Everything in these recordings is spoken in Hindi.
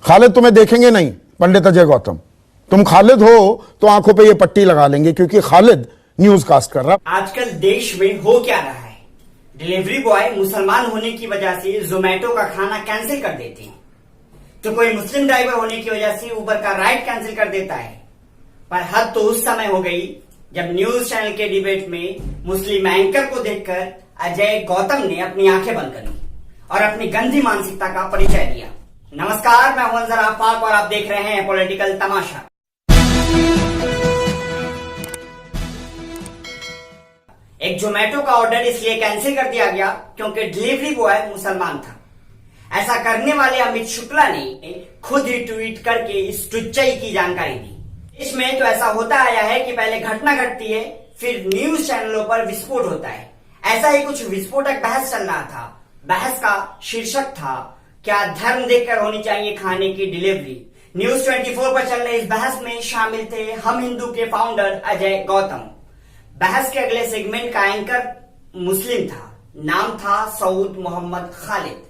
खालिद तुम्हें देखेंगे नहीं पंडित अजय गौतम। तुम खालिद हो तो आंखों पे ये पट्टी लगा लेंगे क्योंकि खालिद न्यूज कास्ट कर रहा। आजकल देश में हो क्या रहा है, डिलीवरी बॉय मुसलमान होने की वजह से जोमेटो का खाना कैंसिल कर देते हैं, तो कोई मुस्लिम ड्राइवर होने की वजह से उबर का राइड कैंसिल कर देता है। पर हद तो उस समय हो गई जब न्यूज चैनल के डिबेट में मुस्लिम एंकर को देखकर अजय गौतम ने अपनी आंखें बंद कर ली और अपनी गंदी मानसिकता का परिचय दिया। नमस्कार, मैं हूं अंजर आफाक और आप देख रहे हैं पॉलिटिकल तमाशा। एक जोमेटो का ऑर्डर इसलिए कैंसिल कर दिया गया क्योंकि डिलीवरी बॉय मुसलमान था। ऐसा करने वाले अमित शुक्ला ने खुद ही ट्वीट करके इस टुच्चाई की जानकारी दी। इसमें तो ऐसा होता आया है कि पहले घटना घटती है, फिर न्यूज चैनलों पर विस्फोट होता है। ऐसा ही कुछ विस्फोटक बहस चल रहा था। बहस का शीर्षक था, क्या धर्म देखकर होनी चाहिए खाने की डिलीवरी। न्यूज 24 पर चल रहे इस बहस में शामिल थे हम हिंदू के फाउंडर अजय गौतम। बहस के अगले सेगमेंट का एंकर मुस्लिम था, नाम था सऊद मोहम्मद खालिद।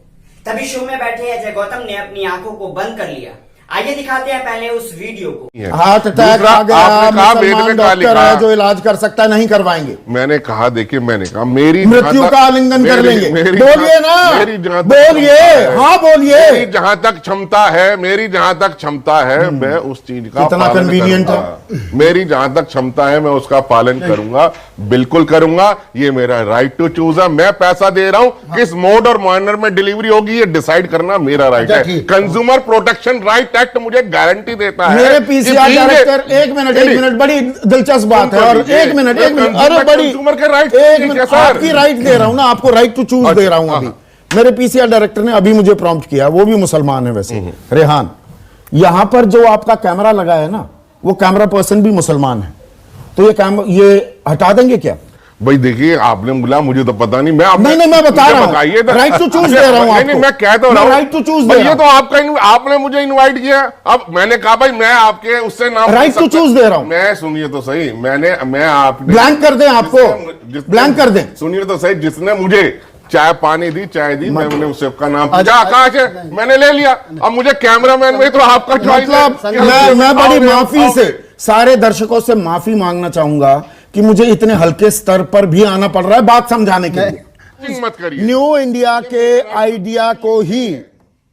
तभी शो में बैठे अजय गौतम ने अपनी आंखों को बंद कर लिया। आइए दिखाते हैं पहले उस वीडियो को। हार्ट अटैक आ गया, मुसलमान डॉक्टर है जो इलाज कर सकता है, नहीं करवाएंगे। मैंने कहा, देखिए मैंने कहा मेरी मृत्यु का आलिंगन कर लेंगे। बोलिए ना, बोलिए, हाँ बोलिए। मेरी जहां तक क्षमता है, मैं उस चीज का कितना कन्वीनियंट है। मेरी जहां तक क्षमता है मैं उसका पालन करूंगा, बिल्कुल करूंगा। ये मेरा राइट टू चूज है। मैं पैसा दे रहा हूं, किस मोड और मैनर में डिलीवरी होगी ये डिसाइड करना मेरा राइट है। कंज्यूमर प्रोटेक्शन राइट एक्ट मुझे गारंटी देता है। मेरे पीसीआर डायरेक्टर, एक मिनट, बड़ी दिलचस्प बात है। और एक मिनट, अरे बड़ी कंज्यूमर के राइट, आपकी राइट दे रहा हूं ना, आपको राइट टू चूज दे रहा हूं। अभी मेरे पीसीआर डायरेक्टर ने अभी मुझे प्रॉम्प्ट किया, वो भी मुसलमान है वैसे, रेहान। यहां पर जो आपका कैमरा लगा है ना, वो कैमरा पर्सन भी मुसलमान है, तो ये हटा देंगे क्या? भाई देखिए, आपने बोला, मुझे तो पता नहीं। मैं बता रहा हूं, राइट टू चूज दे रहा हूं आपको। नहीं, मैं कहता हूं राइट टू चूज दे रहा हूं। ये तो आपने मुझे इनवाइट किया। अब मैंने कहा भाई मैं आपके उससे नाम राइट टू चूज दे रहा हूं। मैं सुनिए तो सही, मैं आप ब्लैंक कर दें, आपको ब्लैंक कर दें। सुनिए तो सही, जिसने मुझे चाय पानी दी, मैंने उस का नाम पूछा, आकाश है, मैंने ले लिया। अब मुझे कैमरामैन में तो आपका मतलब मैं बड़ी माफी से सारे दर्शकों से माफी मांगना चाहूंगा कि मुझे इतने हल्के स्तर पर भी आना पड़ रहा है बात समझाने के लिए। मत करिए। न्यू इंडिया के आइडिया को ही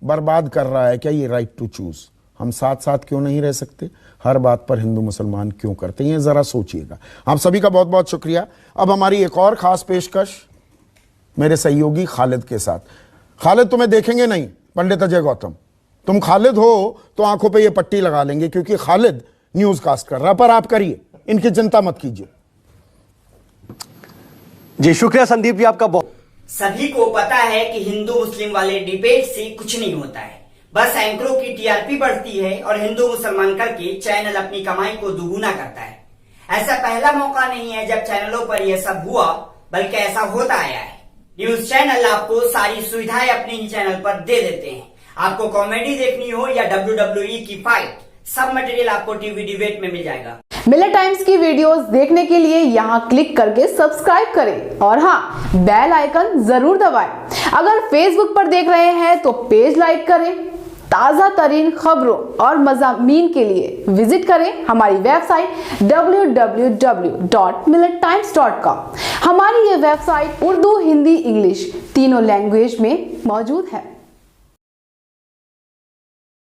बर्बाद कर रहा है क्या ये राइट टू चूज? हम साथ साथ क्यों नहीं रह सकते? हर बात पर हिंदू मुसलमान क्यों करते हैं? जरा सोचिएगा। आप सभी का बहुत बहुत शुक्रिया। अब हमारी एक और खास पेशकश मेरे सहयोगी खालिद के साथ। खालिद तुम्हें देखेंगे नहीं पंडित अजय गौतम। तुम खालिद हो तो आंखों पे ये पट्टी लगा लेंगे क्योंकि खालिद न्यूज कास्ट कर रहा। पर आप करिए, इनकी चिंता मत कीजिए। जी शुक्रिया संदीप जी, आपका बहुत। सभी को पता है कि हिंदू मुस्लिम वाले डिबेट से कुछ नहीं होता है, बस एंकरों की टीआरपी बढ़ती है और हिंदू मुसलमान करके चैनल अपनी कमाई को दुगुना करता है। ऐसा पहला मौका नहीं है जब चैनलों पर यह सब हुआ, बल्कि ऐसा होता आया है। न्यूज चैनल आपको सारी सुविधाएं अपने ही चैनल पर दे देते हैं। आपको कॉमेडी देखनी हो या WWE की फाइट, सब मटेरियल आपको टीवी डिबेट में मिल जाएगा। मिलर टाइम्स की वीडियोस देखने के लिए यहाँ क्लिक करके सब्सक्राइब करें और हाँ, बेल आइकन जरूर दबाएं। अगर फेसबुक पर देख रहे हैं तो पेज लाइक करें। ताजा तरीन खबरों और मज़ामीन के लिए विजिट करें हमारी वेबसाइट www.millertimes.com। हमारी ये वेबसाइट उर्दू, हिंदी, इंग्लिश तीनों लैंग्वेज में मौजूद है।